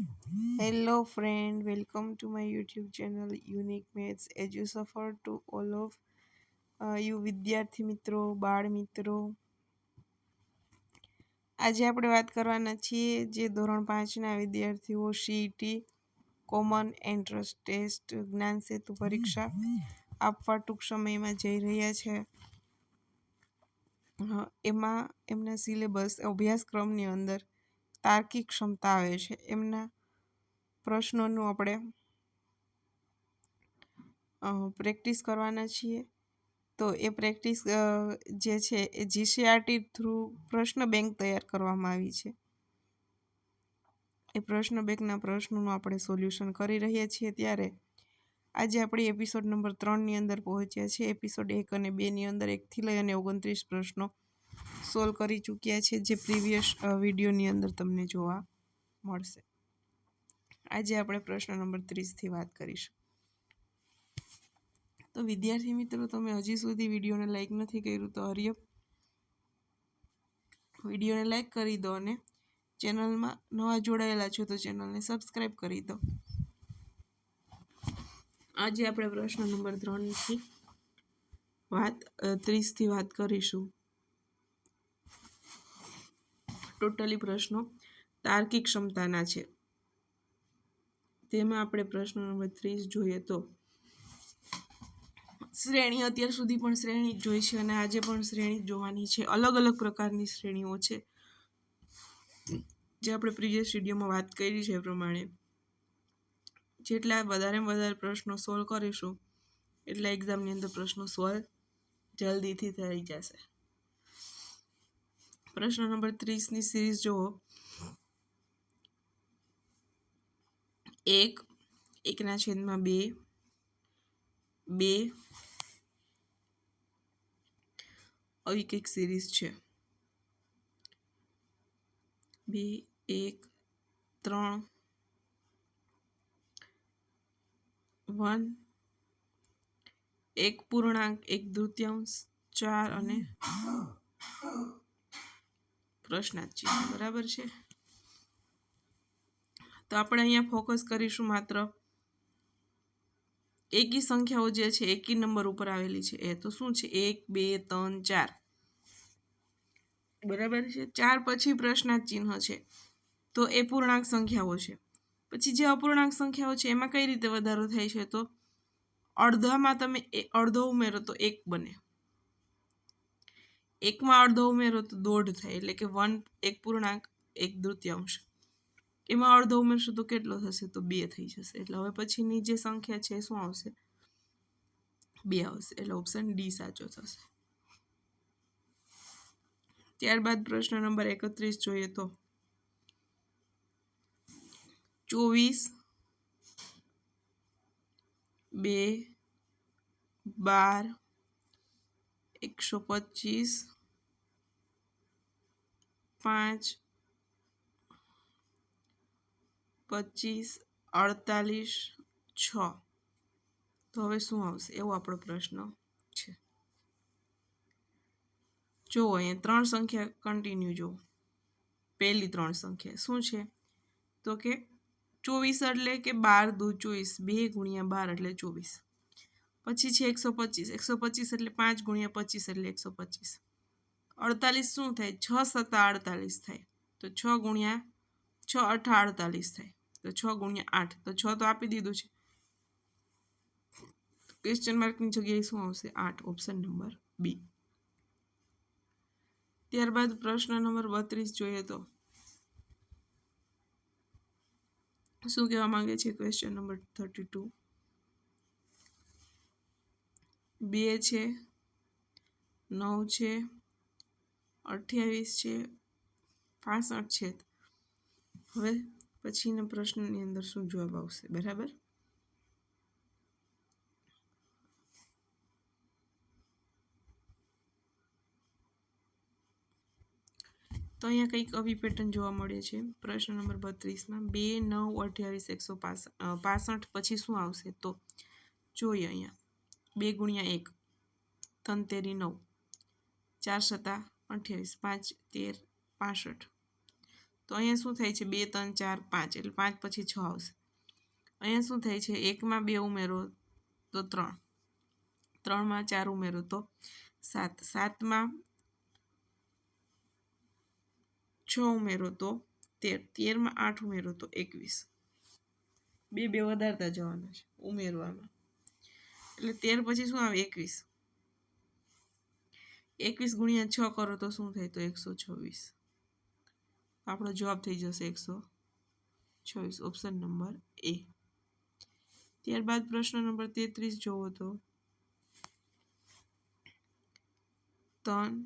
Hello, friend. Welcome to my YouTube channel Unique Maths. As you suffer to all of you વિદ્યાર્થી મિત્રો, બાળ મિત્રો, આજે આપણે વાત કરવાના છીએ જે ધોરણ 5ના વિદ્યાર્થીઓ સીઈટી કોમન એન્ટ્રન્સ ટેસ્ટ જ્ઞાન સેતુ પરીક્ષા આપવા ટૂંક સમયમાં જઈ રહ્યા છે. એમાં એમના સિલેબસ અભ્યાસક્રમની અંદર તાર્કિક ક્ષમતા આવે છે. એમના પ્રશ્નોનું આપણે પ્રેક્ટિસ કરવાના છીએ. તો એ પ્રેક્ટિસ જે છે એ જીસીઆરટી થ્રુ પ્રશ્ન બેંક તૈયાર કરવામાં આવી છે. એ પ્રશ્ન બેંકના પ્રશ્નોનું આપણે સોલ્યુશન કરી રહ્યા છીએ. ત્યારે આજે આપણે એપિસોડ નંબર 3ની અંદર પહોંચ્યા છીએ. એપિસોડ 1 અને 2ની અંદર 1થી લઈ અને 29 પ્રશ્નો સોલ્વ કરી ચૂક્યા છે, જે પ્રીવિયસ વિડીયોની અંદર તમને જોવા મળશે. આજે આપણે પ્રશ્ન નંબર 30થી વાત કરીશું. તો વિદ્યાર્થી મિત્રો, તમે હજી સુધી વિડીયોને લાઈક નથી કર્યું તો હરિયપ વિડીયોને લાઈક કરી દો અને ચેનલમાં નવા જોડાયેલા છો તો ચેનલને સબસ્ક્રાઈબ કરી દો. આજે આપણે પ્રશ્ન નંબર 30થી વાત કરીશું. ટોટલી પ્રશ્નો તાર્કિક ક્ષમતાના છે. તેમાં આપણે પ્રશ્ન નંબર 30 જોઈએ તો શ્રેણી અત્યાર સુધી પણ શ્રેણી જ જોઈ છે અને આજે પણ શ્રેણી જોવાની છે. અલગ અલગ પ્રકારની શ્રેણીઓ છે, જે આપણે પ્રીવિયસ વિડીયોમાં વાત કરી છે એ પ્રમાણે જેટલા વધારે પ્રશ્નો સોલ્વ કરીશું એટલા એક્ઝામની અંદર પ્રશ્નો સોલ્વ જલ્દીથી થઈ જશે. પ્રશ્ન નંબર 30ની સિરીઝ જુઓ. 1 1/2 2 આવી કંઈક સિરીઝ છે. 2 1 3 1 1.1/2 4 અને પ્રશ્નાર્થ ચિહ્ન. બરાબર છે. તો આપણે અહીંયા ફોકસ કરીશું માત્ર એકી સંખ્યાઓ જે છે એકી નંબર ઉપર આવેલી છે. એ તો શું છે? 1 2 3 4. બરાબર છે. 4 પછી પ્રશ્નાર્થ ચિહ્ન છે, તો એ પૂર્ણાંક સંખ્યાઓ છે. પછી જે અપૂર્ણાંક સંખ્યાઓ છે એમાં કઈ રીતે વધારો થાય છે? તો અડધામાં તમે અડધો ઉમેરો તો 1 બને, 1માં અડધો ઉમેરો તો 1.5 થાય, એટલે કે 1.1/2. એમાં અડધો ઉમેરશું તો કેટલો થશે? તો 2 થઈ જશે. એટલે હવે પછીની જે સંખ્યા છે શું આવશે? 2 આવશે. એટલે ઓપ્શન ડી સાચો થશે. ત્યારબાદ પ્રશ્ન નંબર 31 જોઈએ તો 24 2 12 125 5 25 48 6. તો હવે શું આવશે? એવો આપણો પ્રશ્ન છે. જો અહીંયા 3 સંખ્યા કન્ટિન્યુ જો. પહેલી 3 સંખ્યા શું છે? તો કે 24 એટલે કે 12 દુ 24, 2 × 12 એટલે 24. પછી છે 125, 125 એટલે 5 × 25 એટલે 125. 48 શું થાય? 6 × 7 = 48 થાય. તો 6 × 6 = 48 થાય. તો 6 × 8, તો 6 તો આપી દીધું છે. ક્વેશ્ચન માર્કની જગ્યાએ શું આવશે? 8. Option number B. ત્યારબાદ પ્રશ્ન નંબર 32 જોઈએ તો શું કહેવા માંગે છે? Question number 32. 2 છે, 9 છે, 28 છે, 65 છે. હવે પછીના પ્રશ્નની અંદર શું જવાબ આવશે? બરાબર. તો અહીંયા કંઈક આવી પેટર્ન જોવા મળે છે. પ્રશ્ન નંબર 32માં 2 9 28 165 પછી શું આવશે? તો જોઈએ અહીંયા 2 × 1 તંતેરી 9, 4 × 7 = 28, 5 × 13 = 65. તો તો અહીંયા શું થાય છે 2 3 4 5 એટલે 5 પછી 6 આવશે. અહીંયા શું થાય છે 1માં 2 ઉમેરો તો 3, 3માં 4 ઉમેરો તો 7, 7માં 6 ઉમેરો તો 13, 13માં 8 ઉમેરો તો 21. બે વધારતા જવાના છે ઉમેરવામાં, એટલે 13 પછી શું આવે 21. 21 ગુણ્યા 6 કરો તો શું થાય તો 126. આપણો જવાબ થઈ જશે 126, ઓપ્શન નંબર એ. ત્યારબાદ પ્રશ્ન નંબર 33 જોવો તો 3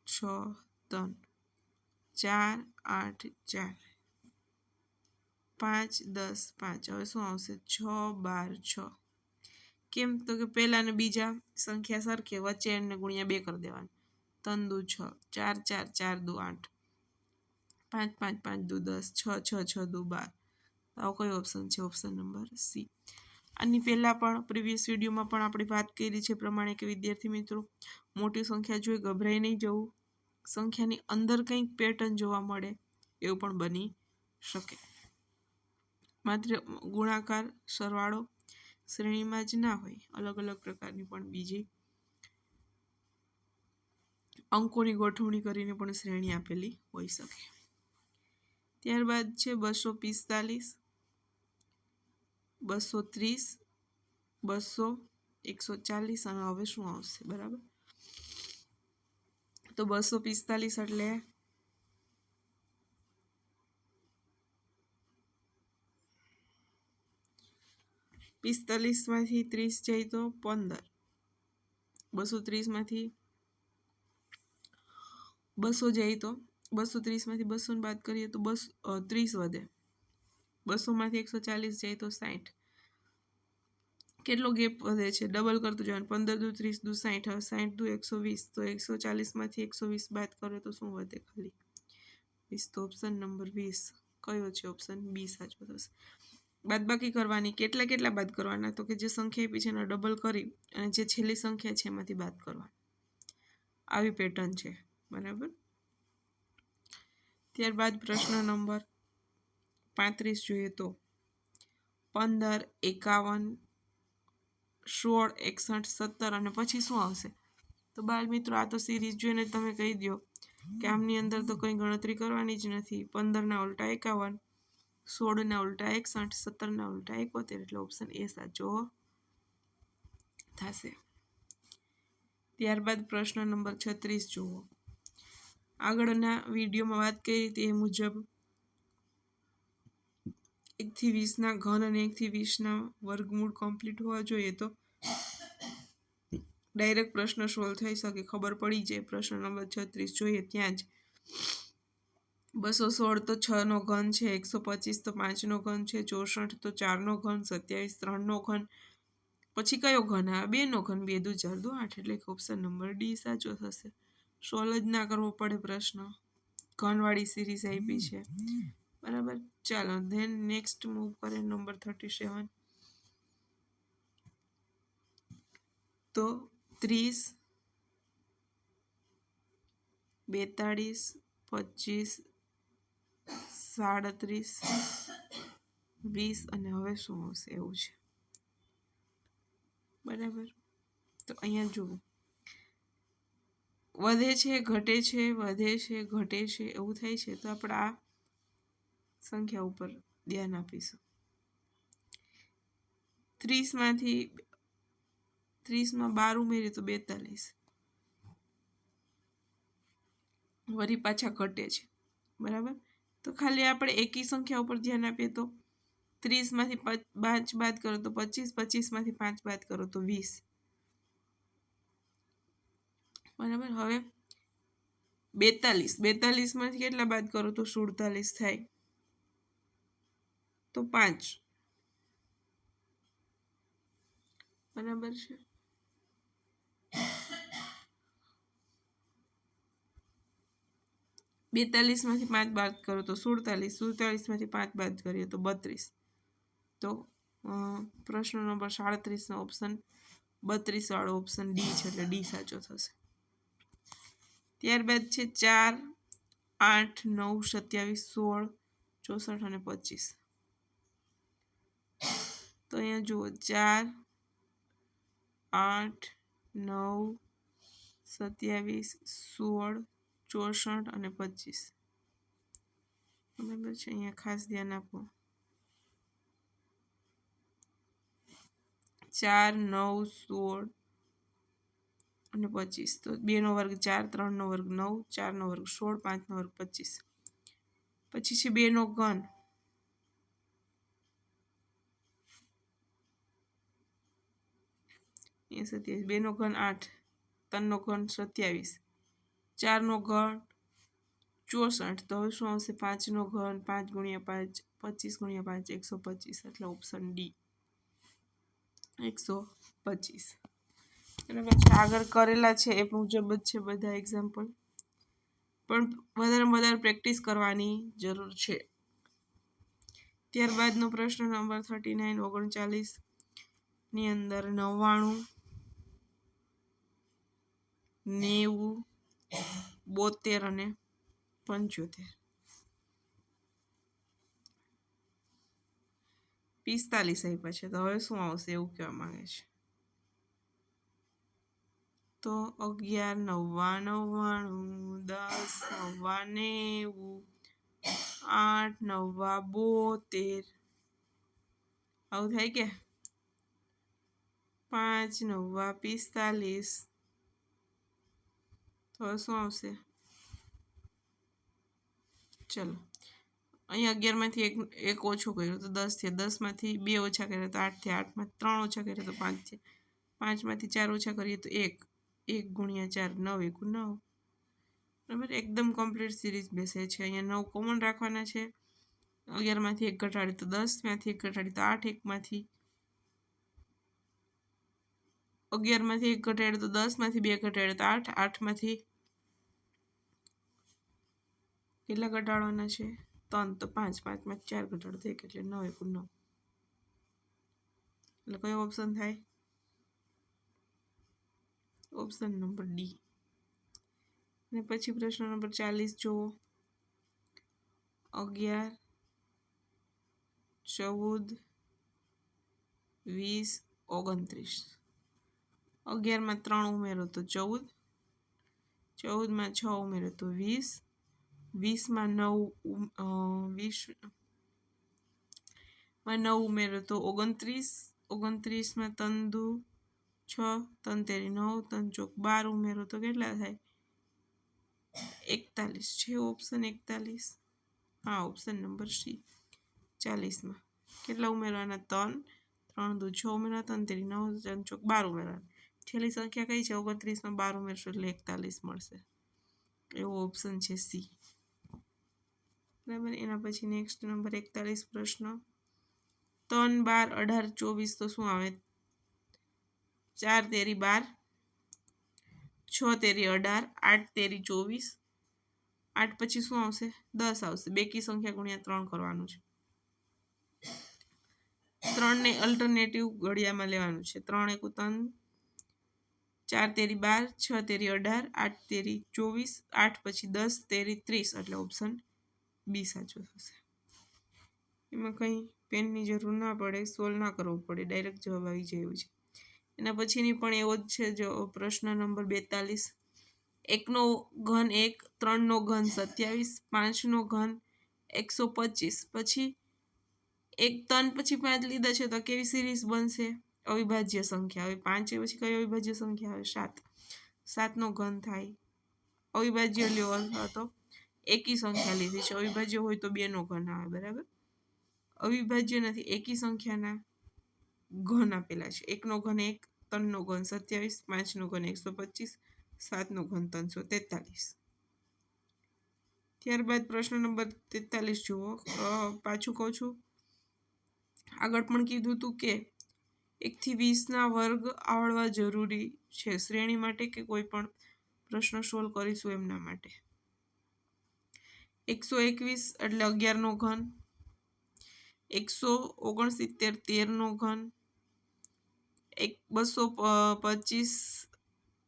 6 3 4 8 4 5 10 5. હવે શું આવશે 6 12 6. કેમ તો કે પહેલા ને બીજા સંખ્યા સરખે, વચ્ચે એને ગુણ્યા 2 કરી દેવાનું. 3 દુ 6, 4 4 4 દુ 8, 5 5 5 દુ 10, 6 6 6 દુ 12. આવો કયો ઓપ્શન છે? Option number C. આની પહેલાં પણ પ્રીવિયસ વિડીયોમાં પણ આપણે વાત કરી છે પ્રમાણે કે વિદ્યાર્થી મિત્રો, મોટી સંખ્યા જોઈ ગભરાઈ નહીં જવું. સંખ્યાની અંદર કંઈક પેટર્ન જોવા મળે એવું પણ બની શકે. માત્ર ગુણાકાર સરવાળો શ્રેણીમાં જ ના હોય, અલગ અલગ પ્રકારની પણ બીજી અંકોની ગોઠવણી કરીને પણ શ્રેણી આપેલી હોઈ શકે. ત્યારબાદ છે 245, 230, 200, 140 અને હવે શું આવશે? બરાબર, તો 245 એટલે 45માંથી 30 જાય તો 15, 230માંથી 200 જાય તો 230માંથી 200 બાદ કરીએ તો 30 વધે. 200માંથી 140 જાય તો 60. કેટલો ગેપ વધે છે? ડબલ કરતું જવાનું. 15 દુ 30 દુ 60. હવે 60 દુ 120, તો 140માંથી 120 બાદ કરો તો શું વધે? ખાલી 20. તો ઓપ્શન નંબર 20 કયો છે? ઓપ્શન બી સાચો થશે. બાદબાકી કરવાની. કેટલા બાદ કરવાના? તો કે જે સંખ્યા આપી છે એનો ડબલ કરી અને જે છેલ્લી સંખ્યા છે એમાંથી બાદ કરવા. આવી પેટર્ન છે, બરાબર. ત્યારબાદ પ્રશ્ન નંબર 35 જોઈએ તો 15 51 16 61 17 અને પછી શું આવશે? તો બાળ મિત્રો, આ તો સિરીઝ જોઈને તમે કહી દો કે આમની અંદર તો કંઈ ગણતરી કરવાની જ નથી. 15ના ઉલટા 51, 16ના ઉલટા 61, 17ના ઉલટા 71, એટલે ઓપ્શન એ સાચો થશે. ત્યારબાદ પ્રશ્ન નંબર 36 જુઓ. આગળના વિડીયોમાં વાત કરી તે મુજબ 1 થી 20ના ઘન અને 1 થી 20ના વર્ગમૂળ કમ્પ્લીટ હોવા જોઈએ તો ડાયરેક્ટ પ્રશ્ન સોલ્વ થઈ શકે, ખબર પડી જાય. પ્રશ્ન નંબર 36 જોઈએ ત્યાં જ 216 તો 6નો ઘન છે, 125 તો 5નો ઘન છે, 64 તો 4નો ઘન, 27 3નો ઘન, પછી કયો ઘન આવે? 2નો ઘન. 2 દુ 4 દુ 8, એટલે ઓપ્શન નંબર ડી સાચો થશે. સોલ્વ જ ના કરવો પડે પ્રશ્ન, ઘનવાળી સિરીઝ આપી છે, બરાબર. ચાલો ધેન નેક્સ્ટ મૂવ કરે નંબર 37. તો 30 42 25 37 20 અને હવે શું આવશે એવું છે, બરાબર. તો અહીંયા જુઓ, વધે છે ઘટે છે, વધે છે ઘટે છે એવું થાય છે. તો આપણે આ સંખ્યા ઉપર ધ્યાન આપીશું. 30માંથી 30માં 12 ઉમેરીએ તો 42, વળી પાછા ઘટે છે, બરાબર. તો ખાલી આપણે એકી સંખ્યા ઉપર ધ્યાન આપીએ તો 30માંથી 5 બાદ કરો તો 25, 25માંથી 5 બાદ કરો તો 20, બરાબર. હવે 42માંથી કેટલા બાદ કરો તો 47 થાય, તો 5, બરાબર છે. બેતાલીસમાંથી 5 બાદ કરો તો 47, 47માંથી 5 બાદ કરીએ તો 32. તો પ્રશ્ન નંબર 37નો ઓપ્શન 32 વાળો ઓપ્શન ડી છે, એટલે ડી સાચો થશે. ત્યારબાદ છે 4 8 9 27 16 64 અને 25. તો અહીંયા જુઓ 4, 8, 9, 27, 16, 64 અને 25. બરાબર છે. અહીંયા ખાસ ધ્યાન આપો. 4, 9, 16 અને 25. તો 2 નો વર્ગ 4, 3 નો વર્ગ 9, 4 નો વર્ગ 16, 5 નો વર્ગ 25. પછી છે 2 નો ઘન. 2 નો ઘન 8, 3 નો ઘન 27, 4 નો ઘન 64. તો હવે શું આવશે? 5 નો ઘન 5 ગુણ્યા 5, 25 ગુણ્યા 5, 125. એટલે ઓપ્શન ડી 125. બરાબર છે. આગળ કરેલા છે એ મુજબ જ છે બધા એક્ઝામ્પલ, પણ વધારેમાં વધારે પ્રેક્ટિસ કરવાની જરૂર છે. ત્યારબાદનો પ્રશ્ન નંબર 39 ની અંદર 99, 90, 72 અને 75. 45 આપ્યા છે. તો હવે શું આવશે એવું કહેવા માંગે છે. તો 11, 9, 99, 10, 9, 90, 8, 9, 72. આવું થાય કે 5, 9, 45. તો શું આવશે? ચલો, અહીંયા 11માંથી એક ઓછું કર્યું તો 10 થયા, 10માંથી 2 ઓછા કર્યા તો 8 થયા, 8માંથી 3 ઓછા કર્યા તો 5 થયા, 5માંથી 4 ઓછા કરીએ તો 1, 1 ગુણ્યા 4, 9, 1 9. બરાબર, એકદમ કમ્પ્લીટ સિરીઝ બેસે છે. અહીંયા 9 કોમન રાખવાના છે. 11માંથી 1 ઘટાડી તો 10, માંથી 1 ઘટાડી તો 8, 1માંથી 11માંથી 1 ઘટાડ્યું તો 10, માંથી 2 ઘટાડ્યું તો 8, 8માંથી કેટલા ઘટાડવાના છે? 3, તો 5, 5માંથી 4 ઘટાડો તો 1, એટલે 9, 1 9. એટલે કયો ઓપ્શન થાય? Option number D. અને પછી પ્રશ્ન નંબર 40 જુઓ. 11, 14, 20, 29. 11માં 3 ઉમેરો તો 14, 14માં 6 ઉમેરો તો 20, 20માં 9 ઉમેરો તો 29, 29માં 3 દુ 6, 3 તેરી 9, 3 ચોક 12 ઉમેરો તો કેટલા થાય? 41. છે ઓપ્શન 41? હા, ઓપ્શન નંબર સી 40માં કેટલા ઉમેરવાના? 3, 3 દુ 6 ઉમેરવા, 3 તેરી 9, 3 ચોક 12 ઉમેરવાના. છેલ્લી સંખ્યા કઈ છે? 29માં 12 ઉમેરશો એટલે 41 મળશે. એવો ઓપ્શન છે સી. બરાબર. એના પછી નેક્સ્ટ નંબર 41 પ્રશ્ન. 3, 12, 18, 24 તો શું આવે? 4 તેરી 12, 6 તેરી 18, 8 તેરી 24. 8 પછી શું આવશે? 10 આવશે. બેકી સંખ્યા ગુણ્યા 3 કરવાનું છે. 3 ને અલ્ટરનેટિવ ઘડિયામાં લેવાનું છે. 3 એકુ 3, 4 તેરી 12, 6 તેરી 18, 8 તેરી 24, 8 પછી 10 તેરી 30. એટલે ઓપ્શન બી સાચો થશે. એમાં કંઈ પેનની જરૂર ના પડે, સોલ્વ ના કરવું પડે, ડાયરેક્ટ જવાબ આવી જાય એવું છે. એના પછીની પણ એવો જ છે. જો પ્રશ્ન નંબર 42. 1 નો ઘન 1, 3 નો ઘન 27, 5 નો ઘન 125. પછી 1 3 પછી 5 લીધા છે તો કેવી સિરીઝ બનશે? અવિભાજ્ય સંખ્યા. હવે 5 પછી કઈ અવિભાજ્ય સંખ્યા આવે? 7. 7 નો ઘન થાય. અવિભાજ્ય લ્યો અથવા તો એકી સંખ્યા લીધી છે. અવિભાજ્ય હોય તો 2 નો ઘન આવે. બરાબર. અવિભાજ્ય નથી, એકી સંખ્યાના ઘન આપેલા છે. 1 નો ઘન 1, 3 નો ઘન 27, 5 નો ઘન 125, 7 નો ઘન 343. ત્યારબાદ પ્રશ્ન નંબર 43 જુઓ. પાછું કહું છું, આગળ પણ કીધું હતું કે 1 થી 20ના વર્ગ આવડવા જરૂરી છે, શ્રેણી માટે કે કોઈ પણ પ્રશ્ન સોલ્વ કરીશું એમના માટે. 121 એટલે 11 નો ઘન, 169 13 નો ઘન, 225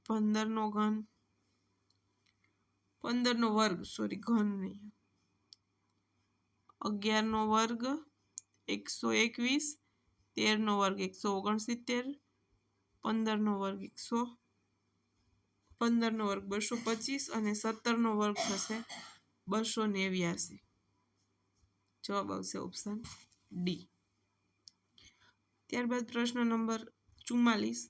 15 નો ઘન, 15 નો વર્ગ, સોરી ઘન નહીં, 11નો વર્ગ 121, 13નો વર્ગ 169, 15નો વર્ગ 15નો વર્ગ 225 અને 17નો વર્ગ થશે 289. જવાબ આવશે ઓપ્શન ડી. ત્યારબાદ પ્રશ્ન નંબર 44.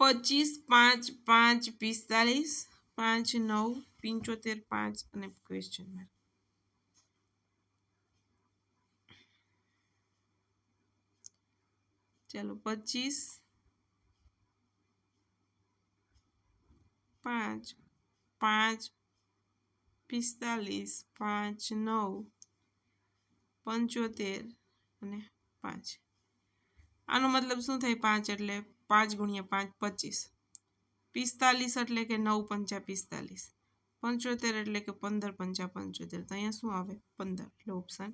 25, 5, 5, 45, 5, 9, 75, 5 અને ક્વેશ્ચન માર્ક. ચાલો 25, 5, 5, 45, 5, 9, 75 અને 5. આનો મતલબ શું થાય? 5 એટલે 5 ગુણ્યા 5 25. 45 એટલે કે 9 પંચા 45. 75 એટલે કે 15 પંચા 75. તો અહીંયા શું આવે? 15. એટલે ઓપ્શન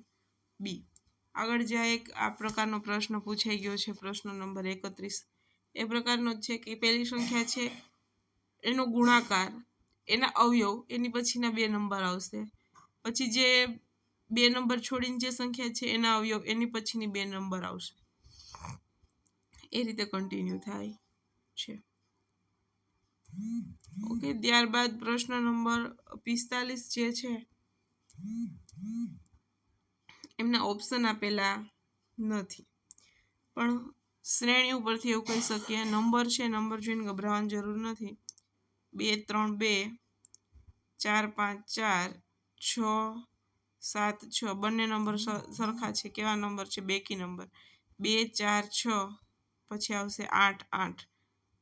બી. આગળ જ્યાં એક આ પ્રકારનો પ્રશ્ન પૂછાઈ ગયો છે, પ્રશ્ન નંબર 31. એ પ્રકારનો જ છે કે પહેલી સંખ્યા છે એનો ગુણાકાર, એના અવયવ, એની પછીના 2 નંબર આવશે. પછી જે 2 નંબર છોડીને જે સંખ્યા છે એના અવયવ, એની પછીની 2 નંબર આવશે. એ રીતે કન્ટિન્યુ થાય છે. ઓકે. ત્યારબાદ પ્રશ્ન નંબર 45 જે છે એમના ઓપ્શન આપેલા નથી, પણ શ્રેણી ઉપરથી એવું કહી શકીએ નંબર છે, નંબર જોઈને ગભરાવાની જરૂર નથી. 2, 3, 2, 4, 5, 4, 6, 7, 6 બંને નંબર સરખા છે. કેવા નંબર છે? બેકી નંબર. 2, 4, 6 પછી આવશે 8, 8,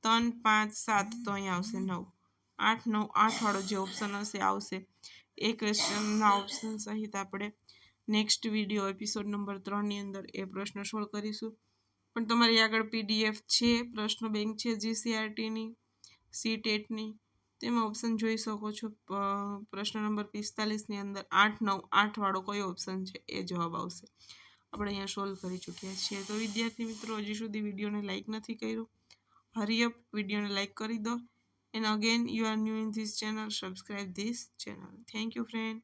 3, 5, 7 તો અહીંયા આવશે 9. 8, 9, 8 વાળો જે ઓપ્શન હશે આવશે. એ ક્વેશ્ચનના ઓપ્શન સહિત આપણે નેક્સ્ટ વિડીયો એપિસોડ નંબર 3ની અંદર એ પ્રશ્ન સોલ્વ કરીશું. પણ તમારી આગળ PDF છે, પ્રશ્ન બેંક છે GCRTની, CTETની, તેમાં ઓપ્શન જોઈ શકો છો. પ્રશ્ન નંબર 45ની અંદર 8, 9, 8 વાળો કયો ઓપ્શન છે એ જવાબ આવશે. આપણે અહીંયા સોલ્વ કરી ચૂક્યા છીએ. તો વિદ્યાર્થી મિત્રો, હજી સુધી વિડીયોને લાઇક નથી કર્યું, હરી અપ, વિડીયોને લાઇક કરી દો. And again, you are new in this channel, subscribe this channel. Thank you, friend.